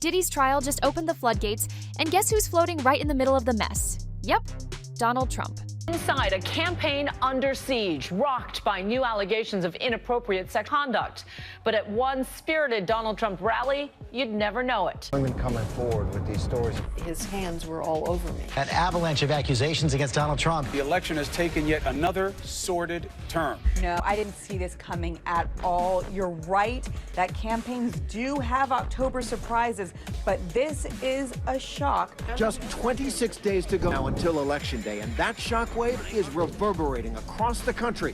Diddy's trial just opened the floodgates, and guess who's floating right in the middle of the mess? Yep, Donald Trump. Inside, a campaign under siege, rocked by new allegations of inappropriate sex conduct. But at one spirited Donald Trump rally, you'd never know it. Women coming forward with these stories. His hands were all over me. An avalanche of accusations against Donald Trump. The election has taken yet another sordid turn. No, I didn't see this coming at all. You're right that campaigns do have October surprises, but this is a shock. Just 26 days to go now until Election Day, and that shockwave is reverberating across the country.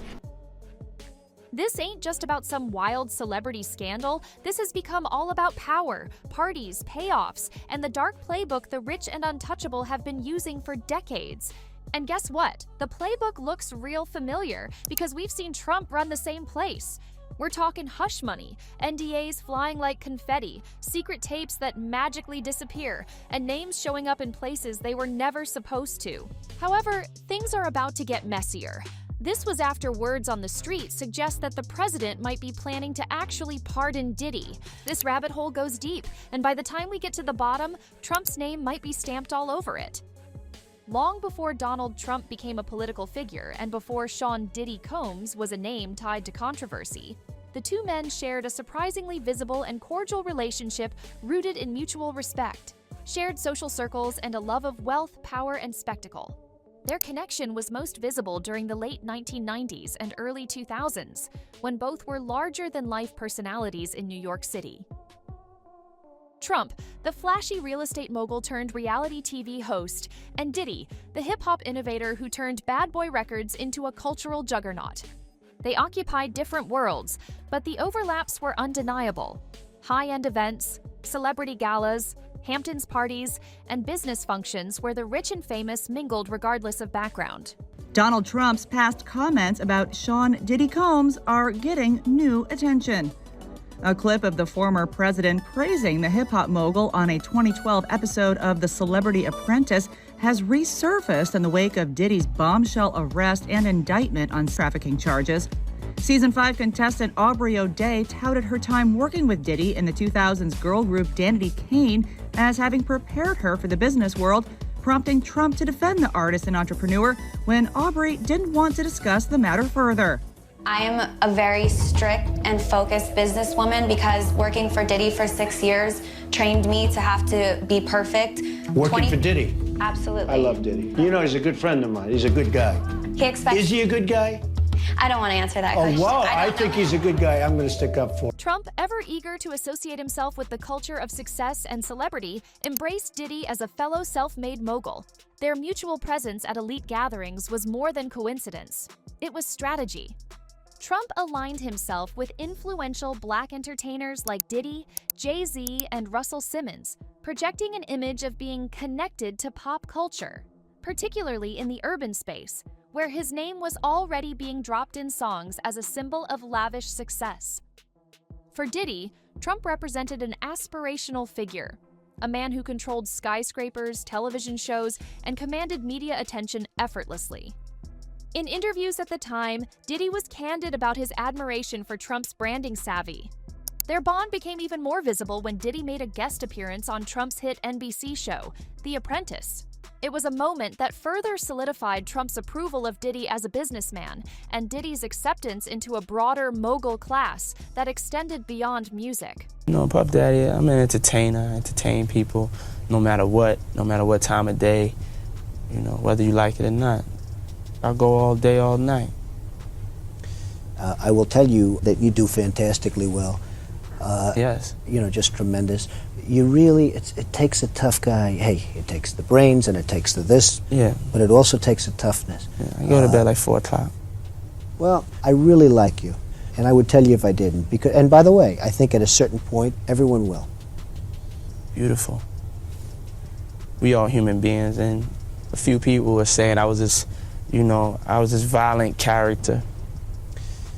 This ain't just about some wild celebrity scandal. This has become all about power, parties, payoffs, and the dark playbook the rich and untouchable have been using for decades. And guess what? The playbook looks real familiar because we've seen Trump run the same place. We're talking hush money, NDAs flying like confetti, secret tapes that magically disappear, and names showing up in places they were never supposed to. However, things are about to get messier. This was after words on the street suggest that the president might be planning to actually pardon Diddy. This rabbit hole goes deep, and by the time we get to the bottom, Trump's name might be stamped all over it. Long before Donald Trump became a political figure and before Sean Diddy Combs was a name tied to controversy, the two men shared a surprisingly visible and cordial relationship rooted in mutual respect, shared social circles, and a love of wealth, power, and spectacle. Their connection was most visible during the late 1990s and early 2000s, when both were larger-than-life personalities in New York City. Trump, the flashy real estate mogul turned reality TV host, and Diddy, the hip-hop innovator who turned Bad Boy Records into a cultural juggernaut. They occupied different worlds, but the overlaps were undeniable. High-end events, celebrity galas, Hamptons parties, and business functions where the rich and famous mingled regardless of background. Donald Trump's past comments about Sean Diddy Combs are getting new attention. A clip of the former president praising the hip-hop mogul on a 2012 episode of The Celebrity Apprentice has resurfaced in the wake of Diddy's bombshell arrest and indictment on trafficking charges. Season 5 contestant Aubrey O'Day touted her time working with Diddy in the 2000s girl group Danity Kane as having prepared her for the business world, prompting Trump to defend the artist and entrepreneur when Aubrey didn't want to discuss the matter further. I am a very strict and focused businesswoman because working for Diddy for 6 years trained me to have to be perfect. Working for Diddy? Absolutely. I love Diddy. You know, he's a good friend of mine. He's a good guy. He expects... Is he a good guy? I don't want to answer that question. Oh, wow. I think he's a good guy. I'm going to stick up for him. Trump, ever eager to associate himself with the culture of success and celebrity, embraced Diddy as a fellow self-made mogul. Their mutual presence at elite gatherings was more than coincidence. It was strategy. Trump aligned himself with influential Black entertainers like Diddy, Jay-Z, and Russell Simmons, projecting an image of being connected to pop culture, particularly in the urban space, where his name was already being dropped in songs as a symbol of lavish success. For Diddy, Trump represented an aspirational figure, a man who controlled skyscrapers, television shows, and commanded media attention effortlessly. In interviews at the time, Diddy was candid about his admiration for Trump's branding savvy. Their bond became even more visible when Diddy made a guest appearance on Trump's hit NBC show, The Apprentice. It was a moment that further solidified Trump's approval of Diddy as a businessman and Diddy's acceptance into a broader mogul class that extended beyond music. You know, Puff Daddy, I'm an entertainer. I entertain people no matter what time of day, you know, whether you like it or not. I go all day, all night. I will tell you that you do fantastically well. Yes. You know, just tremendous. You really, it takes a tough guy. Hey, it takes the brains and it takes the this. Yeah. But it also takes a toughness. Yeah, I go to bed like 4 o'clock. Well, I really like you. And I would tell you if I didn't. Because, and by the way, I think at a certain point, everyone will. Beautiful. We all human beings, and a few people were saying I was this violent character.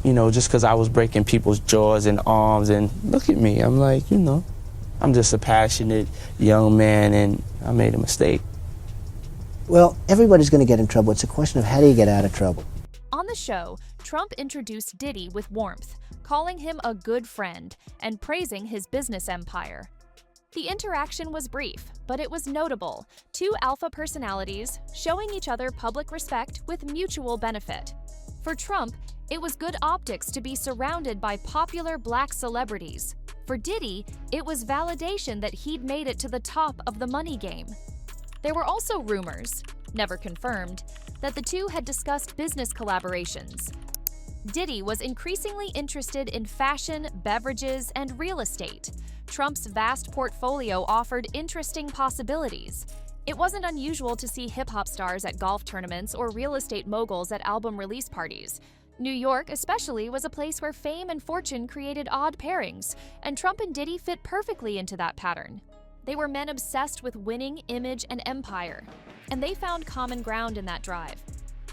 You know, just because I was breaking people's jaws and arms, and look at me, I'm like, you know, I'm just a passionate young man, and I made a mistake. Well, everybody's going to get in trouble. It's a question of how do you get out of trouble. On the show, Trump introduced Diddy with warmth, calling him a good friend and praising his business empire. The interaction was brief, but it was notable. Two alpha personalities showing each other public respect with mutual benefit. For Trump, it was good optics to be surrounded by popular black celebrities. For Diddy, it was validation that he'd made it to the top of the money game. There were also rumors, never confirmed, that the two had discussed business collaborations. Diddy was increasingly interested in fashion, beverages, and real estate. Trump's vast portfolio offered interesting possibilities. It wasn't unusual to see hip-hop stars at golf tournaments or real estate moguls at album release parties. New York, especially, was a place where fame and fortune created odd pairings, and Trump and Diddy fit perfectly into that pattern. They were men obsessed with winning, image, and empire, and they found common ground in that drive.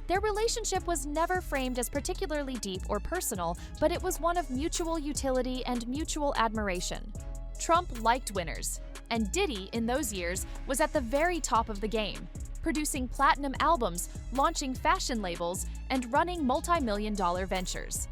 Their relationship was never framed as particularly deep or personal, but it was one of mutual utility and mutual admiration. Trump liked winners, and Diddy, in those years, was at the very top of the game, producing platinum albums, launching fashion labels, and running multi-million-dollar ventures.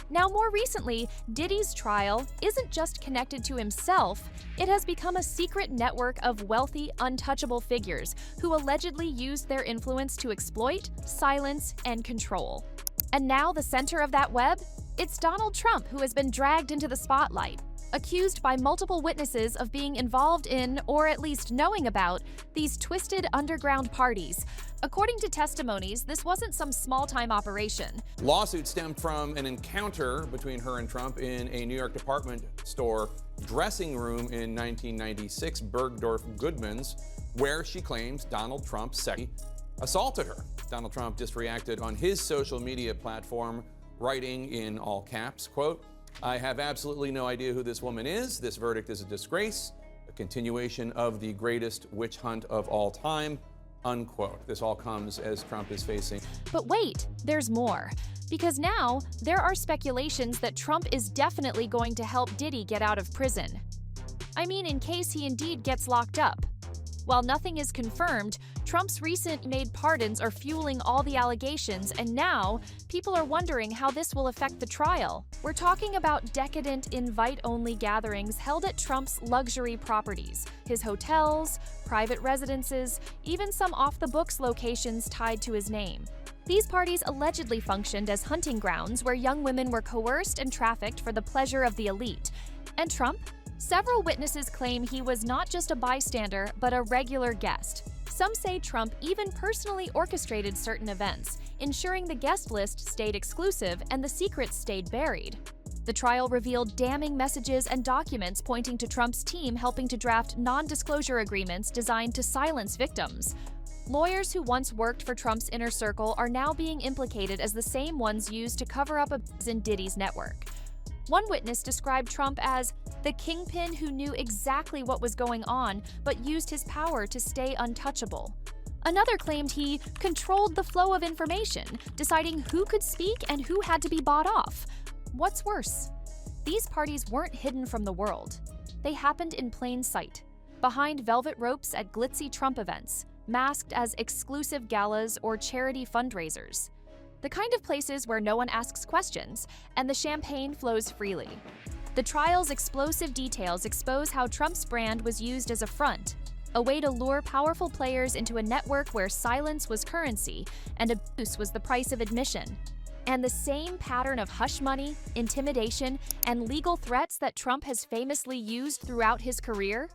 Now, more recently, Diddy's trial isn't just connected to himself, it has become a secret network of wealthy, untouchable figures who allegedly used their influence to exploit, silence, and control. And now the center of that web? It's Donald Trump, who has been dragged into the spotlight, accused by multiple witnesses of being involved in, or at least knowing about, these twisted underground parties. According to testimonies, this wasn't some small-time operation. Lawsuit stemmed from an encounter between her and Trump in a New York department store dressing room in 1996, Bergdorf Goodman's, where she claims Donald Trump sexually assaulted her. Donald Trump just reacted on his social media platform, writing in all caps, quote, "I have absolutely no idea who this woman is. This verdict is a disgrace, a continuation of the greatest witch hunt of all time," unquote. This all comes as Trump is facing. But wait, there's more. Because now, there are speculations that Trump is definitely going to help Diddy get out of prison. I mean, in case he indeed gets locked up. While nothing is confirmed, Trump's recent made pardons are fueling all the allegations, and now people are wondering how this will affect the trial. We're talking about decadent, invite-only gatherings held at Trump's luxury properties, his hotels, private residences, even some off-the-books locations tied to his name. These parties allegedly functioned as hunting grounds where young women were coerced and trafficked for the pleasure of the elite. And Trump? Several witnesses claim he was not just a bystander, but a regular guest. Some say Trump even personally orchestrated certain events, ensuring the guest list stayed exclusive and the secrets stayed buried. The trial revealed damning messages and documents pointing to Trump's team helping to draft non-disclosure agreements designed to silence victims. Lawyers who once worked for Trump's inner circle are now being implicated as the same ones used to cover up abuse in Diddy's network. One witness described Trump as the kingpin who knew exactly what was going on but used his power to stay untouchable. Another claimed he controlled the flow of information, deciding who could speak and who had to be bought off. What's worse? These parties weren't hidden from the world. They happened in plain sight, behind velvet ropes at glitzy Trump events, masked as exclusive galas or charity fundraisers. The kind of places where no one asks questions, and the champagne flows freely. The trial's explosive details expose how Trump's brand was used as a front, a way to lure powerful players into a network where silence was currency and abuse was the price of admission. And the same pattern of hush money, intimidation, and legal threats that Trump has famously used throughout his career?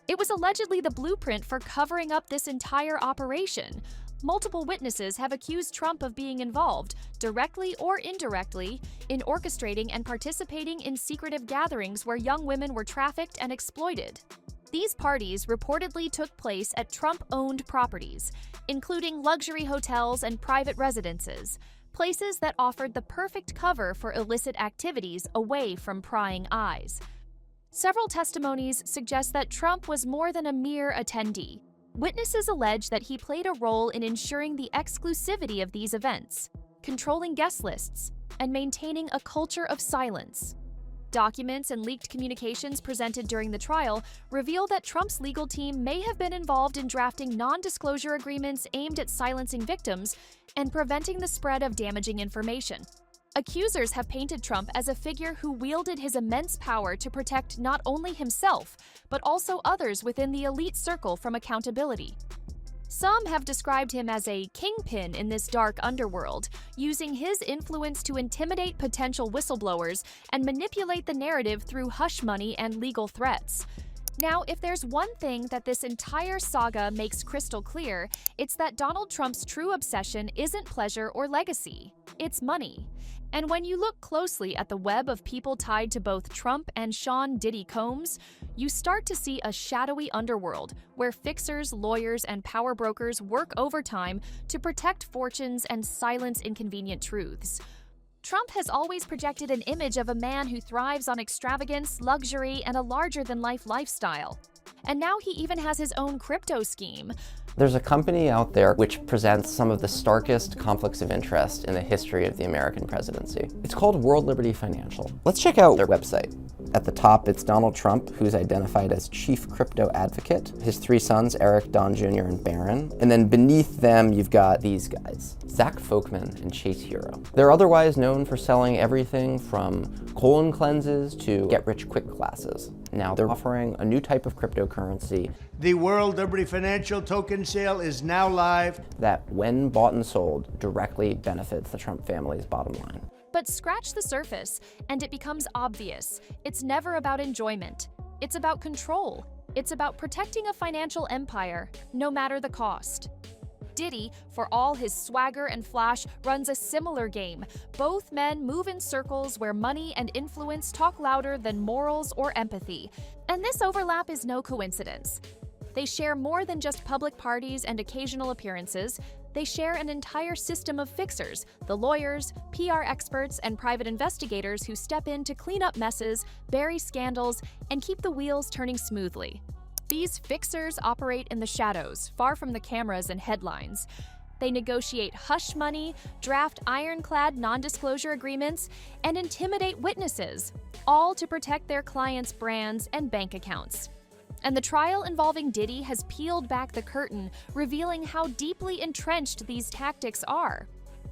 It was allegedly the blueprint for covering up this entire operation. Multiple witnesses have accused Trump of being involved, directly or indirectly, in orchestrating and participating in secretive gatherings where young women were trafficked and exploited. These parties reportedly took place at Trump-owned properties, including luxury hotels and private residences, places that offered the perfect cover for illicit activities away from prying eyes. Several testimonies suggest that Trump was more than a mere attendee. Witnesses allege that he played a role in ensuring the exclusivity of these events, controlling guest lists, and maintaining a culture of silence. Documents and leaked communications presented during the trial reveal that Trump's legal team may have been involved in drafting non-disclosure agreements aimed at silencing victims and preventing the spread of damaging information. Accusers have painted Trump as a figure who wielded his immense power to protect not only himself, but also others within the elite circle from accountability. Some have described him as a kingpin in this dark underworld, using his influence to intimidate potential whistleblowers and manipulate the narrative through hush money and legal threats. Now, if there's one thing that this entire saga makes crystal clear, it's that Donald Trump's true obsession isn't pleasure or legacy, it's money. And when you look closely at the web of people tied to both Trump and Sean Diddy Combs, you start to see a shadowy underworld where fixers, lawyers, and power brokers work overtime to protect fortunes and silence inconvenient truths. Trump has always projected an image of a man who thrives on extravagance, luxury, and a larger-than-life lifestyle. And now he even has his own crypto scheme. There's a company out there which presents some of the starkest conflicts of interest in the history of the American presidency. It's called World Liberty Financial. Let's check out their website. At the top, it's Donald Trump, who's identified as chief crypto advocate, his three sons, Eric, Don Jr., and Barron. And then beneath them, you've got these guys, Zach Folkman and Chase Hero. They're otherwise known for selling everything from colon cleanses to get-rich-quick classes. Now, they're offering a new type of cryptocurrency. The World Liberty Financial token sale is now live. That, when bought and sold, directly benefits the Trump family's bottom line. But scratch the surface, and it becomes obvious. It's never about enjoyment. It's about control. It's about protecting a financial empire, no matter the cost. Diddy, for all his swagger and flash, runs a similar game. Both men move in circles where money and influence talk louder than morals or empathy. And this overlap is no coincidence. They share more than just public parties and occasional appearances. They share an entire system of fixers, the lawyers, PR experts, and private investigators who step in to clean up messes, bury scandals, and keep the wheels turning smoothly. These fixers operate in the shadows, far from the cameras and headlines. They negotiate hush money, draft ironclad non-disclosure agreements, and intimidate witnesses, all to protect their clients' brands and bank accounts. And the trial involving Diddy has peeled back the curtain, revealing how deeply entrenched these tactics are.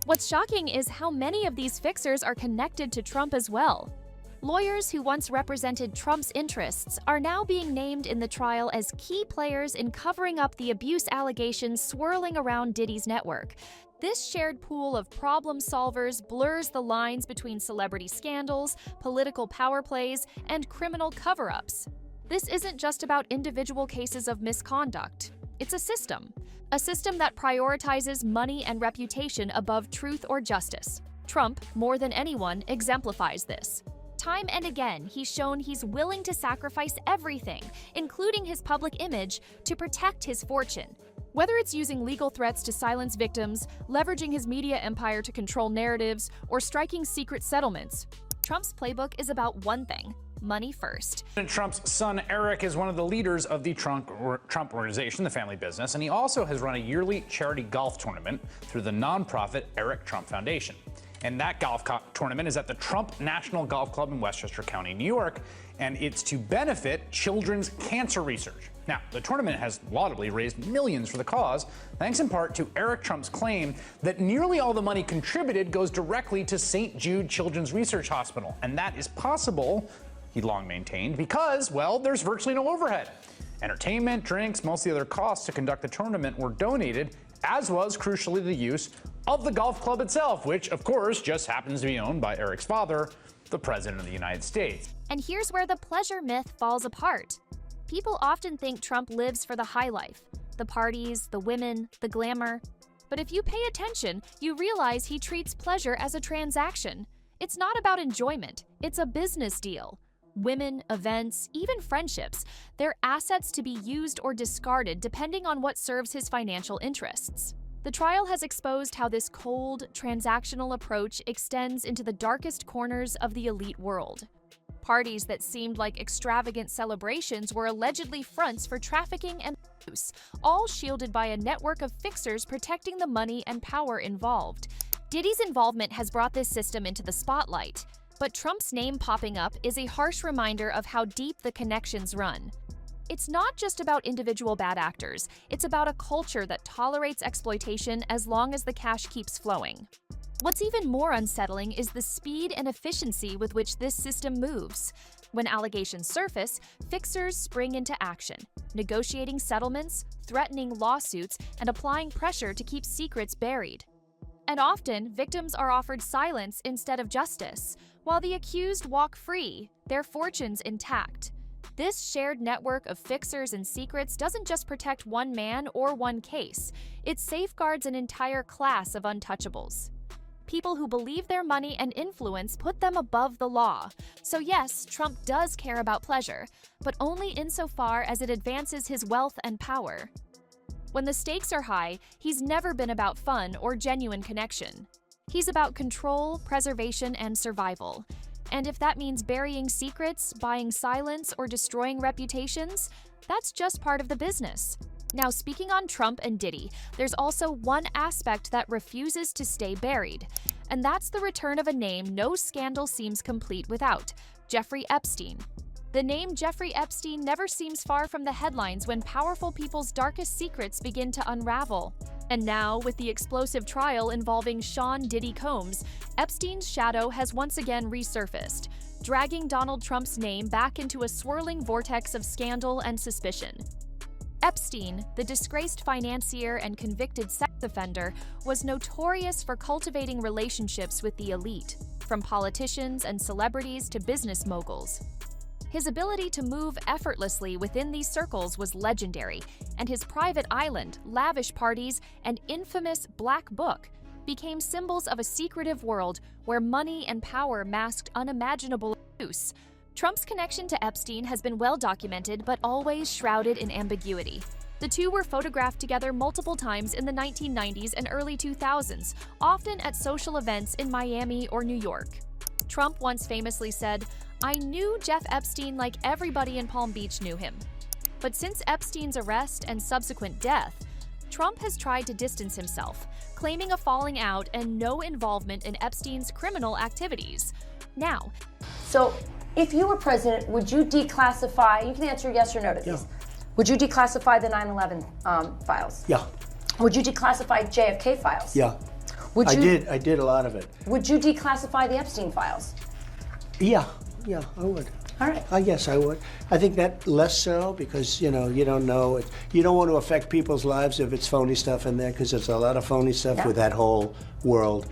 What's shocking is how many of these fixers are connected to Trump as well. Lawyers who once represented Trump's interests are now being named in the trial as key players in covering up the abuse allegations swirling around Diddy's network. This shared pool of problem solvers blurs the lines between celebrity scandals, political power plays, and criminal cover-ups. This isn't just about individual cases of misconduct. It's a system that prioritizes money and reputation above truth or justice. Trump, more than anyone, exemplifies this. Time and again, he's shown he's willing to sacrifice everything, including his public image, to protect his fortune. Whether it's using legal threats to silence victims, leveraging his media empire to control narratives, or striking secret settlements, Trump's playbook is about one thing: money first. Trump's son, Eric, is one of the leaders of the Trump organization, the family business, and he also has run a yearly charity golf tournament through the nonprofit Eric Trump Foundation. And that golf tournament is at the Trump National Golf Club in Westchester County, New York, and it's to benefit children's cancer research. Now, the tournament has laudably raised millions for the cause, thanks in part to Eric Trump's claim that nearly all the money contributed goes directly to St. Jude Children's Research Hospital. And that is possible, he long maintained, because, well, there's virtually no overhead. Entertainment, drinks, most of the other costs to conduct the tournament were donated, as was, crucially, the use of the golf club itself, which, of course, just happens to be owned by Eric's father, the President of the United States. And here's where the pleasure myth falls apart. People often think Trump lives for the high life, the parties, the women, the glamour. But if you pay attention, you realize he treats pleasure as a transaction. It's not about enjoyment, it's a business deal. Women, events, even friendships, they're assets to be used or discarded depending on what serves his financial interests. The trial has exposed how this cold, transactional approach extends into the darkest corners of the elite world. Parties that seemed like extravagant celebrations were allegedly fronts for trafficking and abuse, all shielded by a network of fixers protecting the money and power involved. Diddy's involvement has brought this system into the spotlight, but Trump's name popping up is a harsh reminder of how deep the connections run. It's not just about individual bad actors, it's about a culture that tolerates exploitation as long as the cash keeps flowing. What's even more unsettling is the speed and efficiency with which this system moves. When allegations surface, fixers spring into action, negotiating settlements, threatening lawsuits, and applying pressure to keep secrets buried. And often, victims are offered silence instead of justice, while the accused walk free, their fortunes intact. This shared network of fixers and secrets doesn't just protect one man or one case, it safeguards an entire class of untouchables. People who believe their money and influence put them above the law. So yes, Trump does care about pleasure, but only insofar as it advances his wealth and power. When the stakes are high, he's never been about fun or genuine connection. He's about control, preservation, and survival. And if that means burying secrets, buying silence, or destroying reputations, that's just part of the business. Now, speaking on Trump and Diddy, there's also one aspect that refuses to stay buried, and that's the return of a name no scandal seems complete without: Jeffrey Epstein. The name Jeffrey Epstein never seems far from the headlines when powerful people's darkest secrets begin to unravel. And now, with the explosive trial involving Sean Diddy Combs, Epstein's shadow has once again resurfaced, dragging Donald Trump's name back into a swirling vortex of scandal and suspicion. Epstein, the disgraced financier and convicted sex offender, was notorious for cultivating relationships with the elite, from politicians and celebrities to business moguls. His ability to move effortlessly within these circles was legendary, and his private island, lavish parties, and infamous Black Book became symbols of a secretive world where money and power masked unimaginable abuse. Trump's connection to Epstein has been well documented, but always shrouded in ambiguity. The two were photographed together multiple times in the 1990s and early 2000s, often at social events in Miami or New York. Trump once famously said, "I knew Jeff Epstein like everybody in Palm Beach knew him." But since Epstein's arrest and subsequent death, Trump has tried to distance himself, claiming a falling out and no involvement in Epstein's criminal activities. Now, so if you were president, would you declassify, you can answer yes or no to these, Yeah. would you declassify the 9/11 files? Yeah. Would you declassify JFK files? Yeah. Would you, I did a lot of it. Would you declassify the Epstein files? Yeah, I would. All right. I guess I would. I think that less so because, you don't know. You don't want to affect people's lives if it's phony stuff in there because there's a lot of phony stuff with that whole world.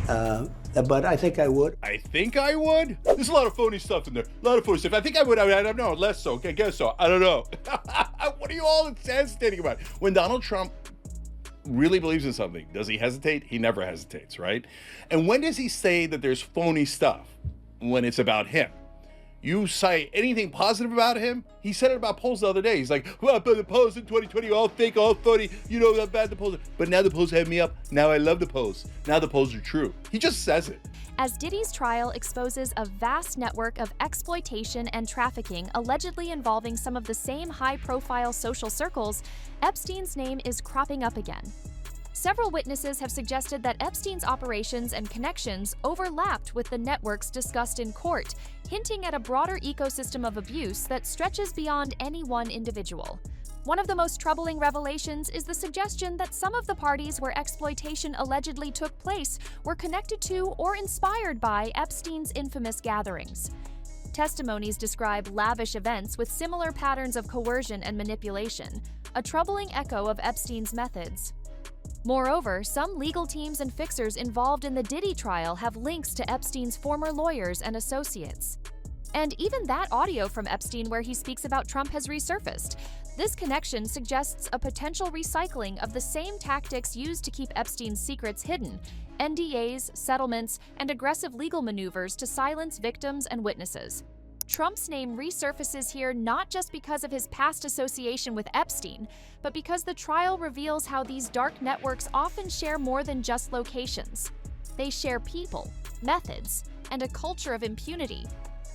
But I think I would. I think I would? There's a lot of phony stuff in there. A lot of phony stuff. I think I would. I don't know. Less so. I guess so. I don't know. What are you all hesitating about? When Donald Trump really believes in something, does he hesitate? He never hesitates, right? And when does he say that there's phony stuff? When it's about him. You cite anything positive about him? He said it about polls the other day. He's like, well, but the polls in 2020 all fake, all phony. You know how bad the polls are. But now the polls have me up. Now I love the polls. Now the polls are true. He just says it. as Diddy's trial exposes a vast network of exploitation and trafficking allegedly involving some of the same high-profile social circles, Epstein's name is cropping up again. Several witnesses have suggested that Epstein's operations and connections overlapped with the networks discussed in court, hinting at a broader ecosystem of abuse that stretches beyond any one individual. One of the most troubling revelations is the suggestion that some of the parties where exploitation allegedly took place were connected to or inspired by Epstein's infamous gatherings. Testimonies describe lavish events with similar patterns of coercion and manipulation, a troubling echo of Epstein's methods. Moreover, some legal teams and fixers involved in the Diddy trial have links to Epstein's former lawyers and associates. And even that audio from Epstein where he speaks about Trump has resurfaced. This connection suggests a potential recycling of the same tactics used to keep Epstein's secrets hidden: NDAs, settlements, and aggressive legal maneuvers to silence victims and witnesses. Trump's name resurfaces here not just because of his past association with Epstein, but because the trial reveals how these dark networks often share more than just locations. They share people, methods, and a culture of impunity.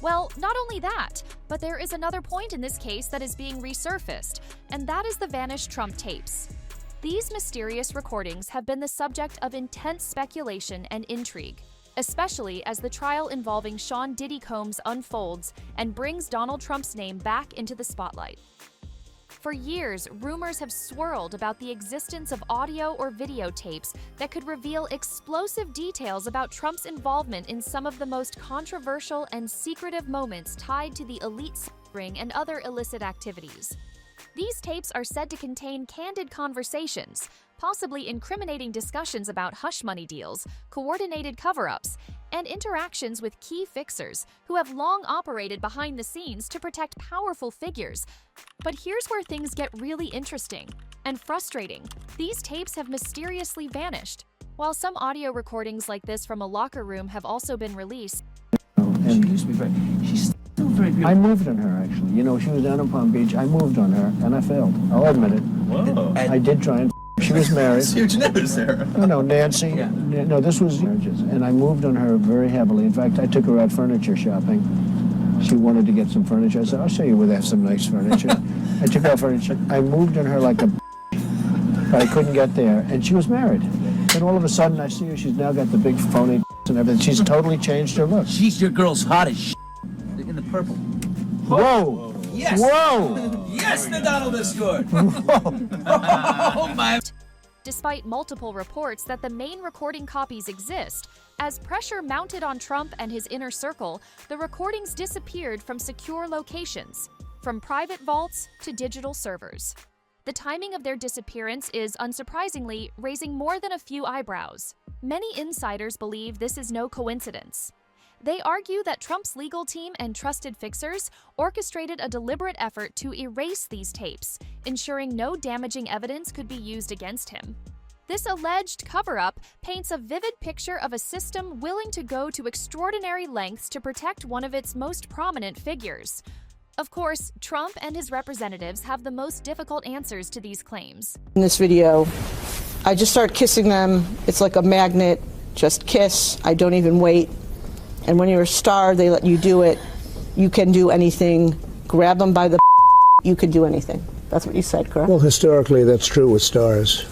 Well, not only that, but there is another point in this case that is being resurfaced, and that is the vanished Trump tapes. These mysterious recordings have been the subject of intense speculation and intrigue, especially as the trial involving Sean Diddy Combs unfolds and brings Donald Trump's name back into the spotlight. For years, rumors have swirled about the existence of audio or videotapes that could reveal explosive details about Trump's involvement in some of the most controversial and secretive moments tied to the elite ring and other illicit activities. These tapes are said to contain candid conversations, possibly incriminating discussions about hush money deals, coordinated cover-ups, and interactions with key fixers who have long operated behind the scenes to protect powerful figures. But here's where things get really interesting and frustrating. These tapes have mysteriously vanished. While some audio recordings like this from a locker room have also been released, She used to be very, she's still very beautiful. I moved on her, actually. You know, she was down in Palm Beach. I moved on her, and I failed. I'll admit it. Whoa. I did try and she was married. Huge news there. No, Nancy. Yeah. No, this was marriages. And I moved on her very heavily. In fact, I took her out furniture shopping. She wanted to get some furniture. I said, I'll show you where they have some nice furniture. I took out furniture. I moved on her like a but I couldn't get there. And she was married. Then all of a sudden, I see her. She's now got the big phony and everything. She's totally changed her look. She's your girl's hottest in the purple. Whoa! Yes! Whoa! Yes, the Donald has scored! Oh, my... Despite multiple reports that the main recording copies exist, as pressure mounted on Trump and his inner circle, the recordings disappeared from secure locations, from private vaults to digital servers. The timing of their disappearance is, unsurprisingly, raising more than a few eyebrows. Many insiders believe this is no coincidence. They argue that Trump's legal team and trusted fixers orchestrated a deliberate effort to erase these tapes, ensuring no damaging evidence could be used against him. This alleged cover-up paints a vivid picture of a system willing to go to extraordinary lengths to protect one of its most prominent figures. Of course, Trump and his representatives have the most difficult answers to these claims. In this video, I just start kissing them. It's like a magnet. Just kiss. I don't even wait. And when you're a star, they let you do it. You can do anything. Grab them by the you can do anything. That's what you said, correct? Well, historically, that's true with stars.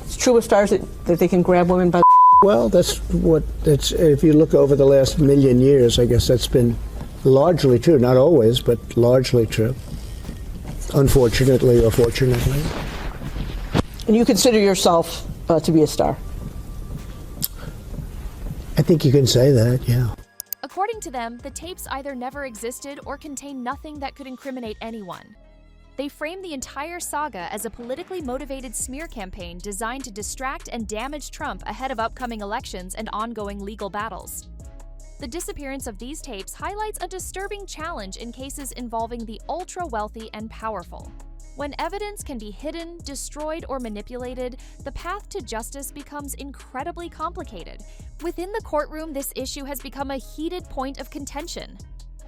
It's true with stars that they can grab women by the Well, that's what it's. If you look over the last million years, I guess that's been largely true. Not always, but largely true. Unfortunately or fortunately. And you consider yourself to be a star? I think you can say that, yeah. According to them, the tapes either never existed or contain nothing that could incriminate anyone. They frame the entire saga as a politically motivated smear campaign designed to distract and damage Trump ahead of upcoming elections and ongoing legal battles. The disappearance of these tapes highlights a disturbing challenge in cases involving the ultra-wealthy and powerful. When evidence can be hidden, destroyed, or manipulated, the path to justice becomes incredibly complicated. Within the courtroom, this issue has become a heated point of contention.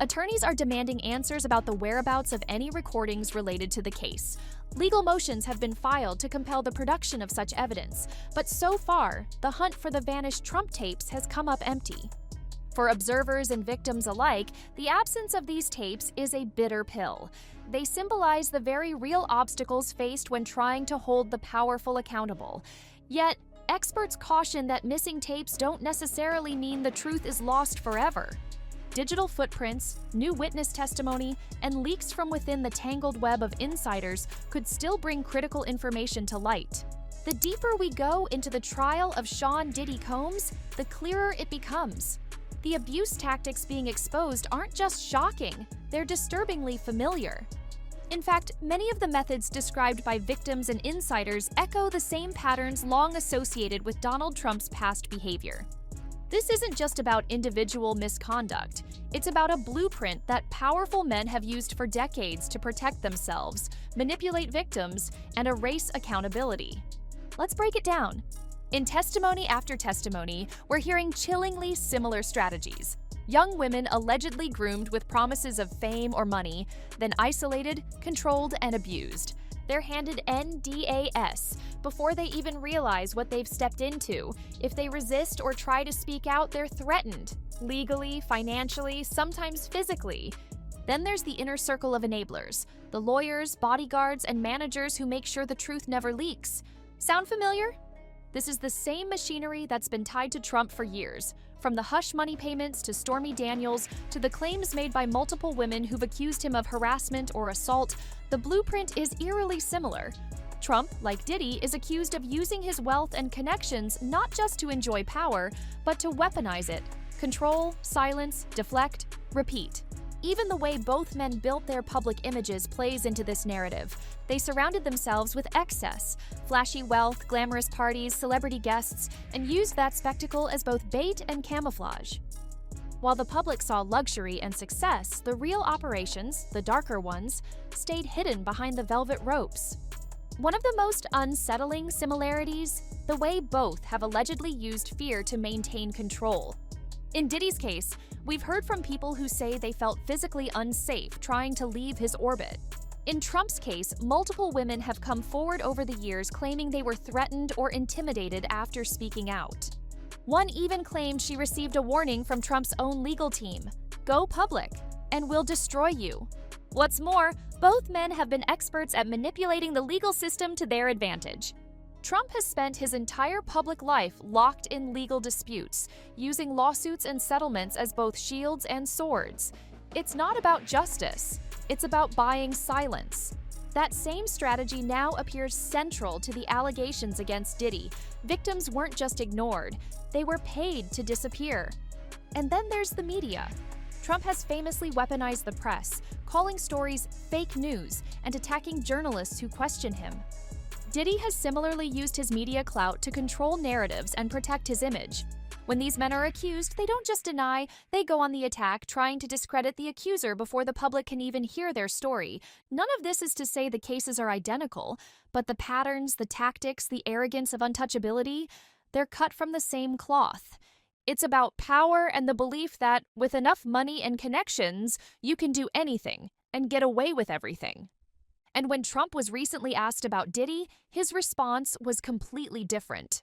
Attorneys are demanding answers about the whereabouts of any recordings related to the case. Legal motions have been filed to compel the production of such evidence, but so far, the hunt for the vanished Trump tapes has come up empty. For observers and victims alike, the absence of these tapes is a bitter pill. They symbolize the very real obstacles faced when trying to hold the powerful accountable. Yet, experts caution that missing tapes don't necessarily mean the truth is lost forever. Digital footprints, new witness testimony, and leaks from within the tangled web of insiders could still bring critical information to light. The deeper we go into the trial of Sean Diddy Combs, the clearer it becomes. The abuse tactics being exposed aren't just shocking, they're disturbingly familiar. In fact, many of the methods described by victims and insiders echo the same patterns long associated with Donald Trump's past behavior. This isn't just about individual misconduct. It's about a blueprint that powerful men have used for decades to protect themselves, manipulate victims, and erase accountability. Let's break it down. In testimony after testimony, we're hearing chillingly similar strategies. Young women allegedly groomed with promises of fame or money, then isolated, controlled, and abused. They're handed NDAS before they even realize what they've stepped into. If they resist or try to speak out, they're threatened, legally, financially, sometimes physically. Then there's the inner circle of enablers, the lawyers, bodyguards, and managers who make sure the truth never leaks. Sound familiar? This is the same machinery that's been tied to Trump for years, From the hush money payments to Stormy Daniels to the claims made by multiple women who've accused him of harassment or assault, the blueprint is eerily similar. Trump, like Diddy, is accused of using his wealth and connections not just to enjoy power, but to weaponize it. Control, silence, deflect, repeat. Even the way both men built their public images plays into this narrative. They surrounded themselves with excess, flashy wealth, glamorous parties, celebrity guests, and used that spectacle as both bait and camouflage. While the public saw luxury and success, the real operations, the darker ones, stayed hidden behind the velvet ropes. One of the most unsettling similarities, the way both have allegedly used fear to maintain control. In Diddy's case, we've heard from people who say they felt physically unsafe trying to leave his orbit. In Trump's case, multiple women have come forward over the years claiming they were threatened or intimidated after speaking out. One even claimed she received a warning from Trump's own legal team: "Go public, and we'll destroy you." What's more, both men have been experts at manipulating the legal system to their advantage. Trump has spent his entire public life locked in legal disputes, using lawsuits and settlements as both shields and swords. It's not about justice, it's about buying silence. That same strategy now appears central to the allegations against Diddy. Victims weren't just ignored, they were paid to disappear. And then there's the media. Trump has famously weaponized the press, calling stories fake news and attacking journalists who question him. Diddy has similarly used his media clout to control narratives and protect his image. When these men are accused, they don't just deny, they go on the attack, trying to discredit the accuser before the public can even hear their story. None of this is to say the cases are identical, but the patterns, the tactics, the arrogance of untouchability, they're cut from the same cloth. It's about power and the belief that, with enough money and connections, you can do anything and get away with everything. And when Trump was recently asked about Diddy, his response was completely different.